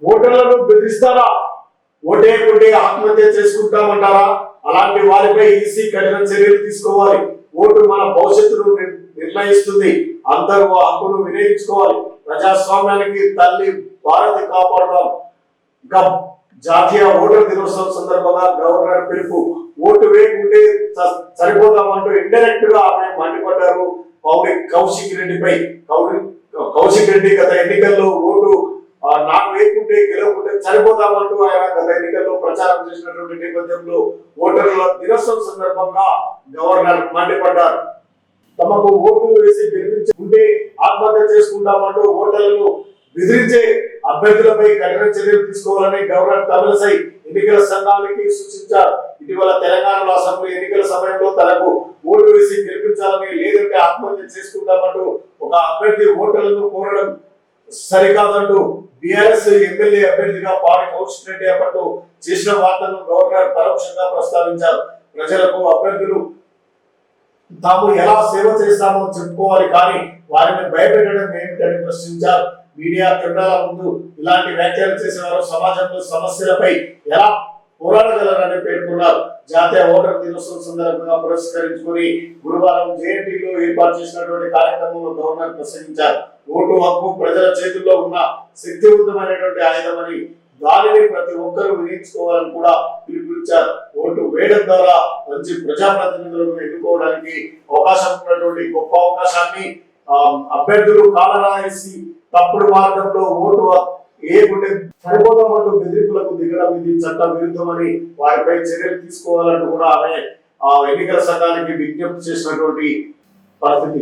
ఓటర్లను బెదిరిస్తారా? ఓటేయకుంటే ఆత్మహత్య చేసుకుంటామంటారా? అలాంటి వారిపై ఈసీ కఠిన చర్యలు తీసుకోవాలి. ఓటు మన భవిష్యత్తును నిర్ణయిస్తుంది. అందరూ ఆ హక్కును వినియోగించుకోవాలి. ప్రజాస్వామ్యానికి తల్లి భారతి కాపాడదాం. ఇంకా జాతీయ ఓటర్ దినోత్సవం సందర్భంగా గవర్నర్ పిలుపు. ఓటు వేయకుంటే సరిపోదామంటూ ఇండైరెక్ట్ గా ఆమె మండిపడ్డారు పౌడి కౌశిక్ రెడ్డిపై. కౌశిక్ రెడ్డి గత ఎన్నికల్లో ఓటు నాకు వేయకుంటే గెలవకుంటే సరిపోదామంటూ ఆయన గత ఎన్నికల్లో ప్రచారం చేసినటువంటి నేపథ్యంలో ఓటర్ల దినోత్సవం సందర్భంగా గవర్నర్ మండిపడ్డారు. తమకు ఓటు వేసి గెలిపించుకుంటే ఆత్మహత్య చేసుకుంటామంటూ ఓటర్లను బెదిరించే అభ్యర్థులపై కఠిన చర్యలు తీసుకోవాలని గవర్నర్ తమిళసై ఎన్నికల సంఘానికి సూచించారు. ఇటీవల తెలంగాణలో అసెంబ్లీ ఎన్నికల సమయంలో తనకు ఓటు వేసి గెలిపించాలని, లేదంటే ఆత్మహత్య చేసుకుంటామంటూ ఒక అభ్యర్థి ఓటర్లను కోరడం సరికాదంటూ బీఆర్ఎస్ ఎమ్మెల్యే అభ్యర్థిగా పాడి కౌశిక్ రెడ్డి అప్పట్లో చేసిన వార్తలను గవర్నర్ పరోక్షంగా ప్రస్తావించారు. ప్రజలకు అభ్యర్థులు తాము ఎలా సేవ చేస్తామో చెప్పుకోవాలి, కానీ వారిని భయపెట్టడం ఏమిటని ప్రశ్నించారు. మీడియా కెమెరాల ముందు ఇలాంటి వ్యాఖ్యలు చేసిన వారు సమాజంలో సమస్యలపై ఎలా పోరాడగలరని పేర్కొన్నారు. జాతీయ ఓటర్ దినోత్సవం సందర్భంగా పురస్కరించుకుని గురువారం జేఎన్టీలో ఏర్పాటు చేసినటువంటి కార్యక్రమంలో గవర్నర్ ప్రసంగించారు. ఓటు హక్కు ప్రజల చేతుల్లో ఉన్న శక్తివంతమైనటువంటి ఆయుధమని, దానిని ప్రతి ఒక్కరూ వినియోగించుకోవాలని కూడా పిలుపునిచ్చారు. ఓటు వేయడం ద్వారా మంచి ప్రజాప్రతినిధులను ఎన్నుకోవడానికి అవకాశం ఉన్నటువంటి గొప్ప అవకాశాన్ని అభ్యర్థులు కాలరాసి తప్పుడు మార్గంలో ఓటు ఏకుంటే సరిపోదామంటూ బెదిరింపులకు దిగడం ఇది చట్ట విరుద్ధమని, వారిపై చర్యలు తీసుకోవాలంటూ కూడా ఆమె ఎన్నికల సంఘానికి విజ్ఞప్తి చేసినటువంటి పరిస్థితి.